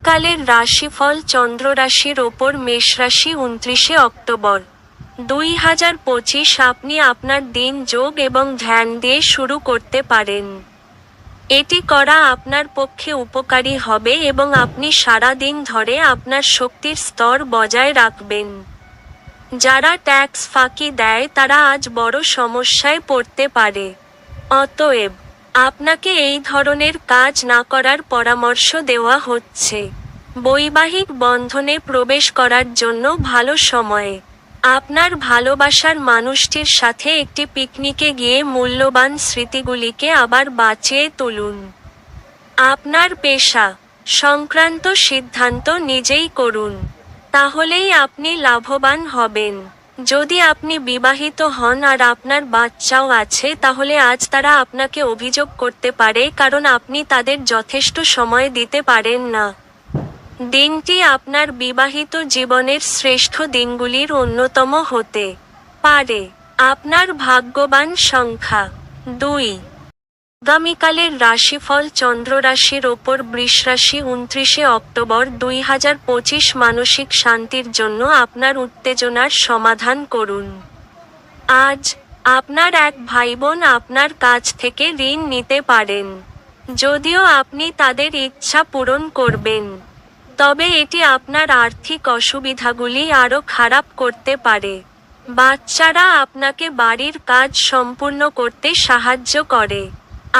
আগামীকালের রাশিফল চন্দ্র রাশির ওপর মেষ রাশি 29শে অক্টোবর 2025। আপনি আপনার দিন যোগ এবং ধ্যান দিয়ে শুরু করতে পারেন। এটি করা আপনার পক্ষে উপকারী হবে এবং আপনি সারা দিন ধরে আপনার শক্তির স্তর বজায় রাখবেন। যারা ট্যাক্স ফাঁকি দেয় তারা আজ বড় সমস্যায় পড়তে পারে। অতএব আপনাকে এই ধরনের কাজ না করার পরামর্শ দেওয়া হচ্ছে। বৈবাহিক বন্ধনে প্রবেশ করার জন্য ভালো সময়। আপনার ভালোবাসার মানুষটির সাথে একটি পিকনিকে গিয়ে মূল্যবান স্মৃতিগুলিকে আবার বাঁচিয়ে তুলুন। আপনার পেশা সংক্রান্ত সিদ্ধান্ত নিজেই করুন, তাহলেই আপনি লাভবান হবেন। যদি আপনি বিবাহিত হন আর আপনার বাচ্চাও আছে, তাহলে আজ তারা আপনাকে অভিযোগ করতে পারে কারণ আপনি তাদের যথেষ্ট সময় দিতে পারেন না। দিনটি আপনার বিবাহিত জীবনের শ্রেষ্ঠ দিনগুলির অন্যতম হতে পারে। আপনার ভাগ্যবান সংখ্যা 2। আগামীকালের রাশিফল চন্দ্র রাশির ওপর বৃষ রাশি 29শে অক্টোবর 2025। মানসিক শান্তির জন্য আপনার উত্তেজনার সমাধান করুন। আজ আপনার এক ভাইবোন আপনার কাছ থেকে ঋণ নিতে পারেন। যদিও আপনি তাদের ইচ্ছা পূরণ করবেন, তবে এটি আপনার আর্থিক অসুবিধাগুলি আরও খারাপ করতে পারে। বাচ্চারা আপনাকে বাড়ির কাজ সম্পূর্ণ করতে সাহায্য করে।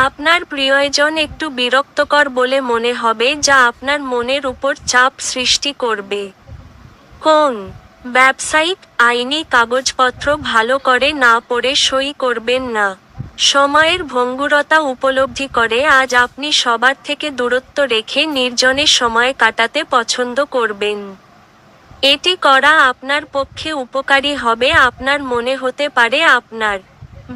আপনার প্রিয়জন একটু বিরক্তকর বলে মনে হবে, যা আপনার মনের উপর চাপ সৃষ্টি করবে। কোন ব্যবসায়িক আইনি কাগজপত্র ভালো করে না পড়ে সই করবেন না। সময়ের ভঙ্গুরতা উপলব্ধি করে আজ আপনি সবার থেকে দূরত্ব রেখে নির্জনে সময় কাটাতে পছন্দ করবেন। এটি করা আপনার পক্ষে উপকারী হবে। আপনার মনে হতে পারে আপনার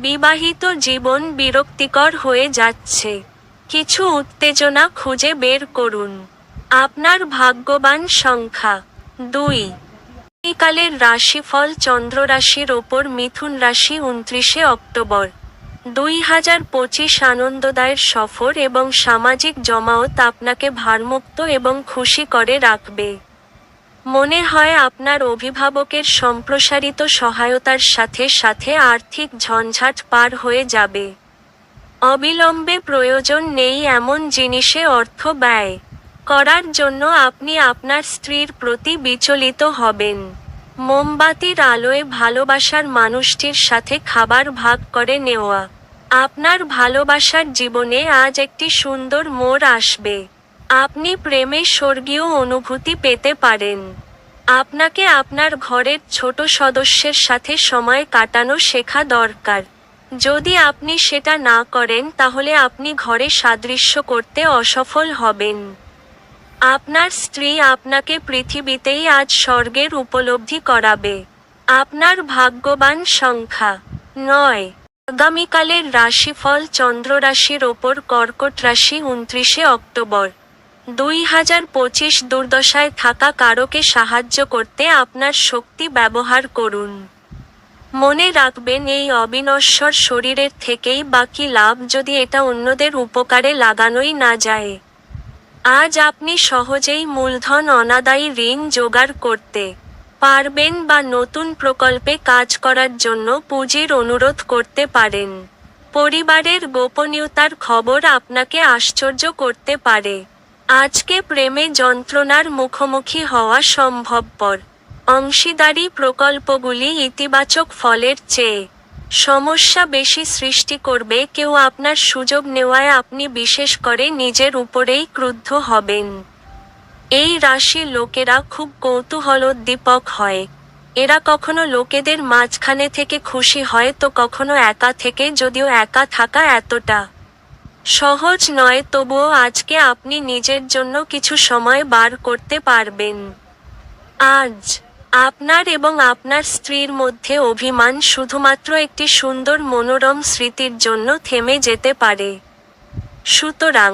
বিবাহিত জীবন বিরক্তিকর হয়ে যাচ্ছে। কিছু উত্তেজনা খুঁজে বের করুন। আপনার ভাগ্যবান সংখ্যা 2। আগামীকালের রাশিফল চন্দ্র রাশির ওপর মিথুন রাশি 29শে অক্টোবর 2025। আনন্দদায়ক সফর এবং সামাজিক জমায়েত আপনাকে ভারমুক্ত এবং খুশি করে রাখবে। মনে হয় আপনার অভিভাবকের সম্প্রসারিত সহায়তার সাথে সাথে আর্থিক ঝঞ্ঝাট পার হয়ে যাবে। অবিলম্বে প্রয়োজন নেই এমন জিনিসে অর্থ ব্যয় করার জন্য আপনি আপনার স্ত্রীর প্রতি বিচলিত হবেন। মোমবাতির আলোয় ভালোবাসার মানুষটির সাথে খাবার ভাগ করে নেওয়া। আপনার ভালোবাসার জীবনে আজ একটি সুন্দর মোড় আসবে। আপনি প্রেমে স্বর্গীয় অনুভূতি পেতে পারেন। আপনাকে আপনার ঘরের ছোট সদস্যের সাথে সময় কাটানো শেখা দরকার। যদি আপনি সেটা না করেন তাহলে আপনি ঘরে সাদৃশ্য করতে অসফল হবেন। আপনার স্ত্রী আপনাকে পৃথিবীতেই আজ স্বর্গের উপলব্ধি করাবে। আপনার ভাগ্যবান সংখ্যা 9। আগামীকালের রাশিফল চন্দ্র রাশির ওপর কর্কট রাশি 29শে অক্টোবর 2025। দুর্দশায় থাকা কারোকে সাহায্য করতে আপনার শক্তি ব্যবহার করুন। মনে রাখবেন, এই অবিনশ্বর শরীরের থেকেই বাকি লাভ যদি এটা অন্যদের উপকারে লাগানোই না যায়। আজ আপনি সহজেই মূলধন অনাদায়ী ঋণ জোগাড় করতে পারবেন বা নতুন প্রকল্পে কাজ করার জন্য পুঁজির অনুরোধ করতে পারেন। পরিবারের গোপনীয়তার খবর আপনাকে আশ্চর্য করতে পারে। আজকে প্রেমে যন্ত্রণার মুখোমুখি হওয়া সম্ভবপর। অংশীদারি প্রকল্পগুলি ইতিবাচক ফলের চেয়ে সমস্যা বেশি সৃষ্টি করবে। কেউ আপনার সুযোগ নেওয়ায় আপনি বিশেষ করে নিজের উপরেই ক্রুদ্ধ হবেন। এই রাশির লোকেরা খুব কৌতূহলোদ্দীপক হয়। এরা কখনো লোকেদের মাঝখানে থেকে খুশি হয় তো কখনো একা থেকে, যদিও একা থাকা এতটা সহজ নয়, তবুও আজকে আপনি নিজের জন্য কিছু সময় বার করতে পারবেন। আজ আপনার এবং আপনার স্ত্রীর মধ্যে অভিমান শুধুমাত্র একটি সুন্দর মনোরম স্মৃতির জন্য থেমে যেতে পারে। সুতরাং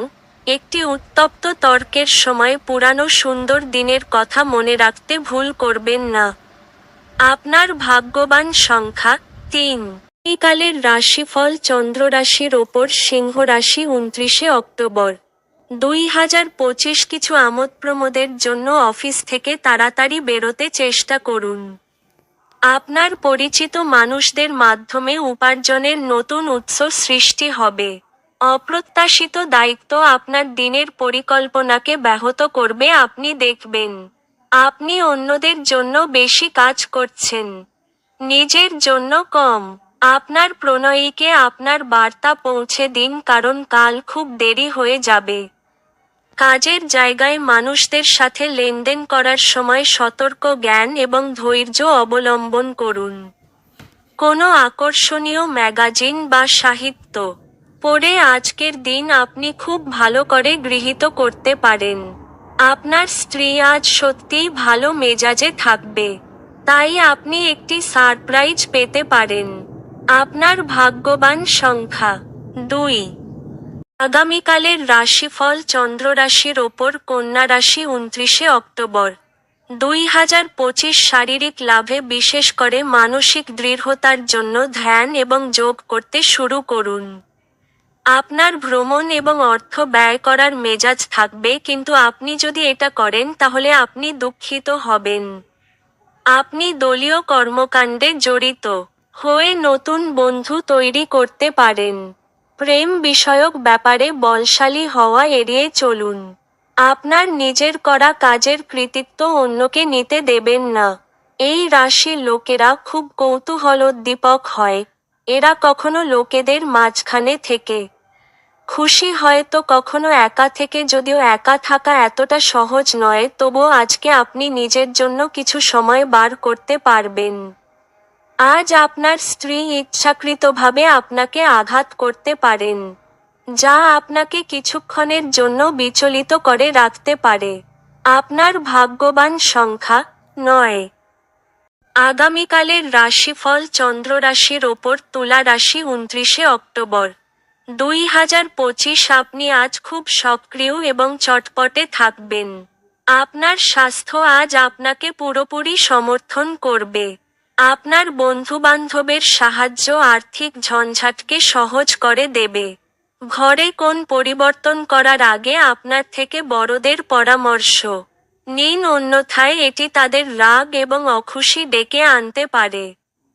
একটি উত্তপ্ত তর্কের সময় পুরানো সুন্দর দিনের কথা মনে রাখতে ভুল করবেন না। আপনার ভাগ্যবান সংখ্যা 3। আগামীকালের রাশিফল চন্দ্র রাশির ওপর সিংহ রাশি 29শে অক্টোবর 2025 কিছু আমোদ প্রমোদের জন্য অফিস থেকে তাড়াতাড়ি বেরোতে চেষ্টা করুন। আপনার পরিচিত মানুষদের মাধ্যমে উপার্জনের নতুন উৎস সৃষ্টি হবে। অপ্রত্যাশিত দায়িত্ব আপনার দিনের পরিকল্পনাকে ব্যাহত করবে। আপনি দেখবেন আপনি অন্যদের জন্য বেশি কাজ করছেন, নিজের জন্য কম। আপনার প্রণয়ীকে আপনার বার্তা পৌঁছে দিন, কারণ কাল খুব দেরি হয়ে যাবে। কাজের জায়গায় মানুষদের সাথে লেনদেন করার সময় সতর্ক জ্ঞান এবং ধৈর্য অবলম্বন করুন। কোনো আকর্ষণীয় ম্যাগাজিন বা সাহিত্য পড়ে আজকের দিন আপনি খুব ভালো করে গৃহীত করতে পারেন। আপনার স্ত্রী আজ সত্যিই ভালো মেজাজে থাকবে, তাই আপনি একটি সারপ্রাইজ পেতে পারেন। আপনার ভাগ্যবান সংখ্যা 2। আগামীকালের রাশিফল চন্দ্র রাশির ওপর কন্যা রাশি 29 অক্টোবর 2025 শারীরিক লাভে, বিশেষ করে মানসিক দৃঢ়তার জন্য ধ্যান এবং যোগ করতে শুরু করুন। আপনার ভ্রমণ এবং অর্থ ব্যয় করার মেজাজ থাকবে, কিন্তু আপনি যদি এটা করেন তাহলে আপনি দুঃখিত হবেন। আপনি দলীয় কর্মকাণ্ডে জড়িত হয়ে নতুন বন্ধু তৈরি করতে পারেন। প্রেম বিষয়ক ব্যাপারে বলশালী হওয়া এড়িয়ে চলুন। আপনার নিজের করা কাজের কৃতিত্ব অন্যকে নিতে দেবেন না। এই রাশির লোকেরা খুব কৌতূহলোদ্দীপক হয়। এরা কখনো লোকেদের মাঝখানে থেকে খুশি হয় তো কখনো একা থেকে। যদিও একা থাকা এতটা সহজ নয়, তবুও আজকে আপনি নিজের জন্য কিছু সময় বার করতে পারবেন। আজ আপনার স্ত্রী ইচ্ছাকৃতভাবে আপনাকে আঘাত করতে পারেন, যা আপনাকে কিছুক্ষণের জন্য বিচলিত করে রাখতে পারে। আপনার ভাগ্যবান সংখ্যা 9। আগামীকালের রাশিফল চন্দ্র রাশির ওপর তুলা রাশি 29 অক্টোবর 2025 আপনি আজ খুব সক্রিয় এবং চটপটে থাকবেন। আপনার স্বাস্থ্য আজ আপনাকে পুরোপুরি সমর্থন করবে। আপনার বন্ধুবান্ধবের সাহায্য আর্থিক ঝঞ্ঝাটকে সহজ করে দেবে। ঘরে কোন পরিবর্তন করার আগে আপনার থেকে বড়দের পরামর্শ নিন, অন্যথায় এটি তাদের রাগ এবং অখুশি ডেকে আনতে পারে।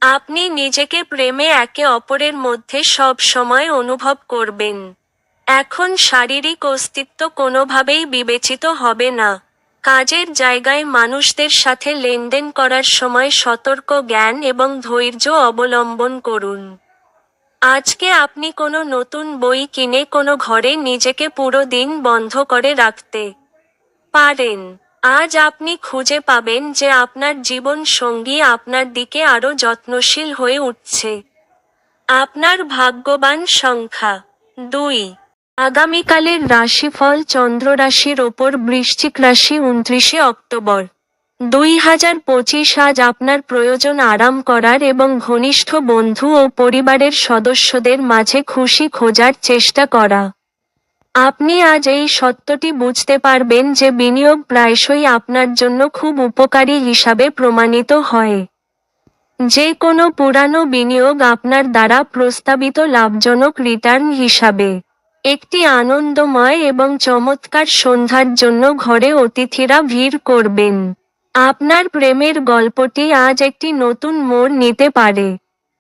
আপনি নিজেকে প্রেমে একে অপরের মধ্যে সব সময় অনুভব করবেন। এখন শারীরিক অস্তিত্ব কোনোভাবেই বিবেচিত হবে না। কাজের জায়গায় মানুষদের সাথে লেনদেন করার সময় সতর্ক জ্ঞান এবং ধৈর্য অবলম্বন করুন। আজকে আপনি কোনো নতুন বই কিনে কোনো ঘরে নিজেকে পুরো দিন বন্ধ করে রাখতে পারেন। আজ আপনি খুঁজে পাবেন যে আপনার জীবন সঙ্গী আপনার দিকে আরও যত্নশীল হয়ে উঠছে। আপনার ভাগ্যবান সংখ্যা 2। আগামীকালের রাশিফল চন্দ্র রাশির ওপর বৃশ্চিক রাশি 29 অক্টোবর 2025 আজ আপনার প্রয়োজন আরাম করার এবং ঘনিষ্ঠ বন্ধু ও পরিবারের সদস্যদের মাঝে খুশি খোঁজার চেষ্টা করা। আপনি আজ এই সত্যটি বুঝতে পারবেন যে বিনিয়োগ প্রায়শই আপনার জন্য খুব উপকারী হিসাবে প্রমাণিত হয়। যে কোনো পুরানো বিনিয়োগ আপনার দ্বারা প্রস্তাবিত লাভজনক রিটার্ন হিসাবে একটি আনন্দময় এবং চমৎকার সন্ধ্যার জন্য ঘরে অতিথিরা ভিড় করবেন। আপনার প্রেমের গল্পটি আজ একটি নতুন মোড় নিতে পারে,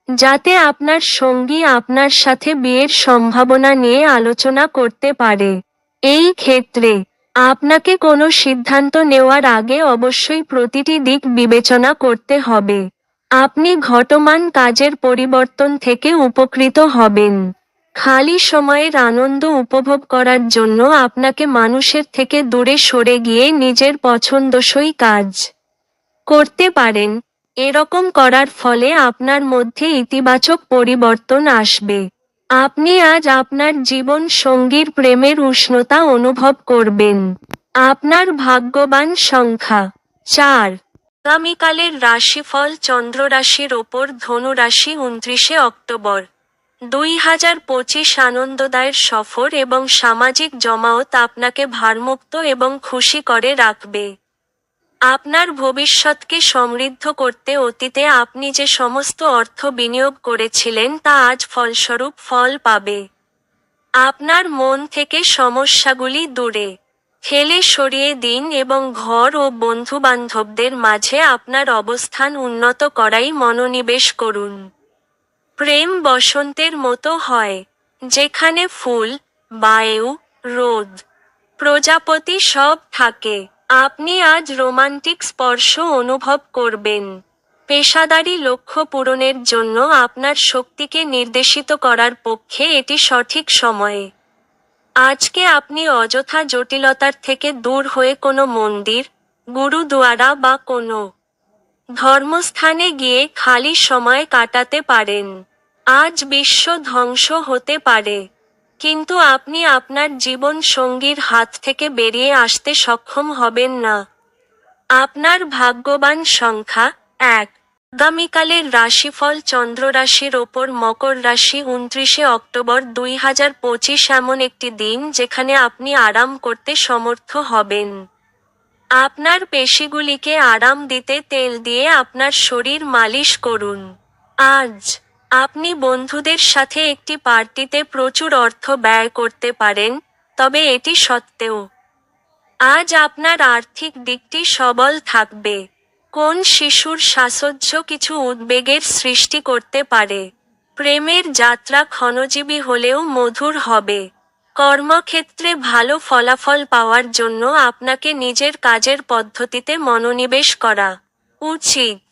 যাতে আপনার সঙ্গী আপনার সাথে বিয়ের সম্ভাবনা নিয়ে আলোচনা করতে পারে। এই ক্ষেত্রে আপনাকে কোনো সিদ্ধান্ত নেওয়ার আগে অবশ্যই প্রতিটি দিক বিবেচনা করতে হবে। আপনি ঘটমান কাজের পরিবর্তন থেকে উপকৃত হবেন। খালি সময়ের আনন্দ উপভোগ করার জন্য আপনাকে মানুষের থেকে দূরে সরে গিয়ে নিজের পছন্দসই কাজ করতে পারেন। এরকম করার ফলে আপনার মধ্যে ইতিবাচক পরিবর্তন আসবে। আপনি আজ আপনার জীবন সঙ্গীর প্রেমের উষ্ণতা অনুভব করবেন। আপনার ভাগ্যবান সংখ্যা 4। আগামীকালের রাশিফল চন্দ্র রাশির ওপর ধনু রাশি 29 অক্টোবর 2025 আনন্দদায়ক সফর এবং সামাজিক জমায়েত আপনাকে ভারমুক্ত এবং খুশি করে রাখবে। আপনার ভবিষ্যৎকে সমৃদ্ধ করতে অতীতে আপনি যে সমস্ত অর্থ বিনিয়োগ করেছিলেন তা আজ ফলস্বরূপ ফল পাবে। আপনার মন থেকে সমস্যাগুলি দূরে ঠেলে সরিয়ে দিন এবং ঘর ও বন্ধুবান্ধবদের মাঝে আপনার অবস্থান উন্নত করাই মনোনিবেশ করুন। প্রেম বসন্তের মতো হয়, যেখানে ফুল, বায়ু, রোদ, প্রজাপতি সব থাকে। আপনি আজ রোমান্টিক স্পর্শ অনুভব করবেন। পেশাদারী লক্ষ্য পূরণের জন্য আপনার শক্তিকে নির্দেশিত করার পক্ষে এটি সঠিক সময়ে। আজকে আপনি অযথা জটিলতার থেকে দূর হয়ে কোনো মন্দির, গুরুদুয়ারা বা কোনো ধর্মস্থানে গিয়ে খালি সময় কাটাতে পারেন। আজ বিশ্ব ধ্বংস হতে পারে, কিন্তু আপনি আপনার জীবন সঙ্গীর হাত থেকে বেরিয়ে আসতে সক্ষম হবেন না। আপনার ভাগ্যবান সংখ্যা 1। আগামীকালের রাশিফল চন্দ্র রাশির ওপর মকর রাশি 29 অক্টোবর 2025 এমন একটি দিন যেখানে আপনি আরাম করতে সমর্থ হবেন। আপনার পেশিগুলিকে আরাম দিতে তেল দিয়ে আপনার শরীর মালিশ করুন। আজ আপনি বন্ধুদের সাথে একটি পার্টিতে প্রচুর অর্থ ব্যয় করতে পারেন, তবে এটি সত্ত্বেও আজ আপনার আর্থিক দিকটি সবল থাকবে। কোন শিশুর সাহচর্য কিছু উদ্বেগের সৃষ্টি করতে পারে। প্রেমের যাত্রা ক্ষণজীবী হলেও মধুর হবে। কর্মক্ষেত্রে ভালো ফলাফল পাওয়ার জন্য আপনাকে নিজের কাজের পদ্ধতিতে মনোনিবেশ করা উচিত।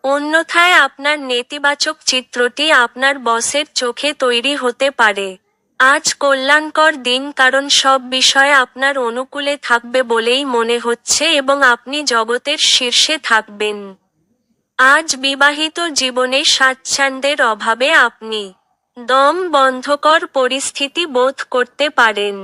অন্যথায় আপনার নেতিবাচক চিত্রটি আপনার বসের চোখে তৈরি হতে পারে। আজ কল্যাণকর দিন কারণ সব বিষয় আপনার অনুকূলে থাকবে বলেই মনে হচ্ছে এবং আপনি জগতের শীর্ষে থাকবেন। আজ বিবাহিত জীবনে স্বাচ্ছন্দ্যের অভাবে আপনি দম বন্ধকর পরিস্থিতি বোধ করতে পারেন।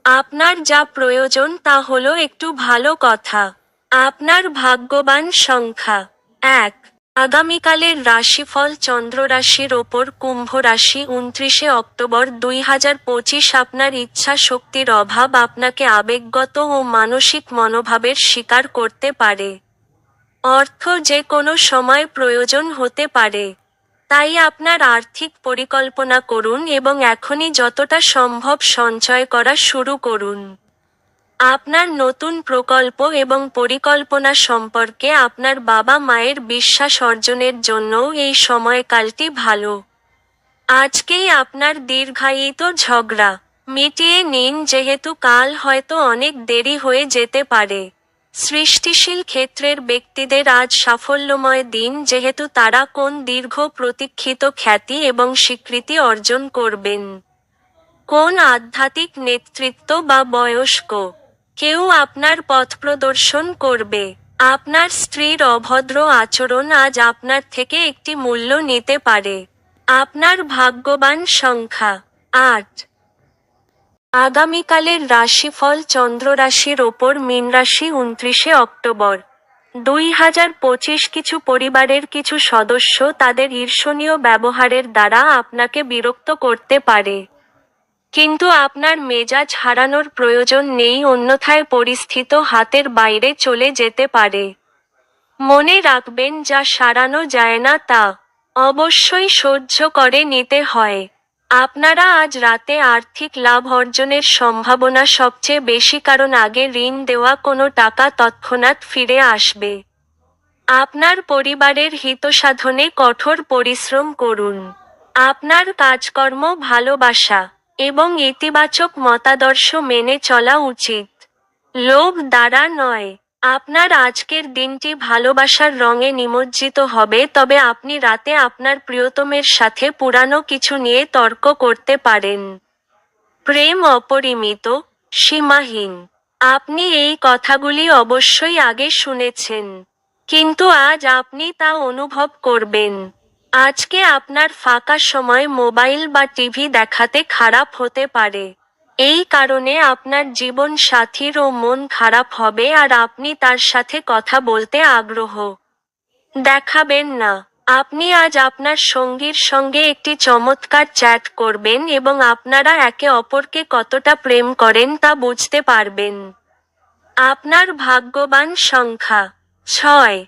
আপনার যা প্রয়োজন তা হলো একটু ভালো কথা। আপনার ভাগ্যবান সংখ্যা 1। আগামীকালের রাশিফল চন্দ্র রাশির ওপর কুম্ভ রাশি 29 অক্টোবর 2025 আপনার ইচ্ছা শক্তির অভাব আপনাকে আবেগগত ও মানসিক মনোভাবের শিকার করতে পারে। অর্থ যে কোনো সময় প্রয়োজন হতে পারে, তাই আপনার আর্থিক পরিকল্পনা করুন এবং এখনই যতটা সম্ভব সঞ্চয় করা শুরু করুন। আপনার নতুন প্রকল্প এবং পরিকল্পনা সম্পর্কে আপনার বাবা মায়ের বিশ্বাস অর্জনের জন্যও এই সময়কালটি ভালো। আজকেই আপনার দীর্ঘায়িত ঝগড়া মিটিয়ে নিন যেহেতু কাল হয়তো অনেক দেরি হয়ে যেতে পারে। সৃষ্টিশীল ক্ষেত্রের ব্যক্তিদের আজ সাফল্যময় দিন যেহেতু তারা কোন দীর্ঘ প্রতীক্ষিত খ্যাতি এবং স্বীকৃতি অর্জন করবেন। কোন আধ্যাত্মিক নেতৃত্ব বা বয়স্ক কেউ আপনার পথ প্রদর্শন করবে। আপনার স্ত্রীর অভদ্র আচরণ আজ আপনার থেকে একটি মূল্য নিতে পারে। আপনার ভাগ্যবান সংখ্যা 8। আগামীকালের রাশিফল চন্দ্র রাশির ওপর মীন রাশি 29 অক্টোবর 2025 কিছু পরিবারের কিছু সদস্য তাদের ঈর্ষণীয় ব্যবহারের দ্বারা আপনাকে বিরক্ত করতে পারে, কিন্তু আপনার মেজাজ হারানোর প্রয়োজন নেই, অন্যথায় পরিস্থিতি হাতের বাইরে চলে যেতে পারে। মনে রাখবেন যা সারানো যায় না তা অবশ্যই সহ্য করে নিতে হয়। আপনারা আজ রাতে আর্থিক লাভ অর্জনের সম্ভাবনা সবচেয়ে বেশি কারণ আগে ঋণ দেওয়া কোনো টাকা তৎক্ষণাৎ ফিরে আসবে। আপনার পরিবারের হিতসাধনে কঠোর পরিশ্রম করুন। আপনার কাজকর্ম ভালোবাসা এবং ইতিবাচক মতাদর্শ মেনে চলা উচিত, লোভ দ্বারা নয়। আপনার আজকের দিনটি ভালোবাসার রঙে নিমজ্জিত হবে, তবে আপনি রাতে আপনার প্রিয়তমের সাথে পুরানো কিছু নিয়ে তর্ক করতে পারেন। প্রেম অপরিমিত, সীমাহীন। আপনি এই কথাগুলি অবশ্যই আগে শুনেছেন, কিন্তু আজ আপনি তা অনুভব করবেন। আজকে আপনার ফাঁকা সময় মোবাইল বা টিভি দেখাতে খারাপ হতে পারে। এই কারণে আপনার জীবন সাথীরও মন খারাপ হবে আর আপনি তার সাথে কথা বলতে আগ্রহ দেখাবেন না। আপনি আজ আপনার সঙ্গীর সঙ্গে একটি চমৎকার চ্যাট করবেন এবং আপনারা একে অপরকে কতটা প্রেম করেন তা বুঝতে পারবেন। আপনার ভাগ্যবান সংখ্যা 6।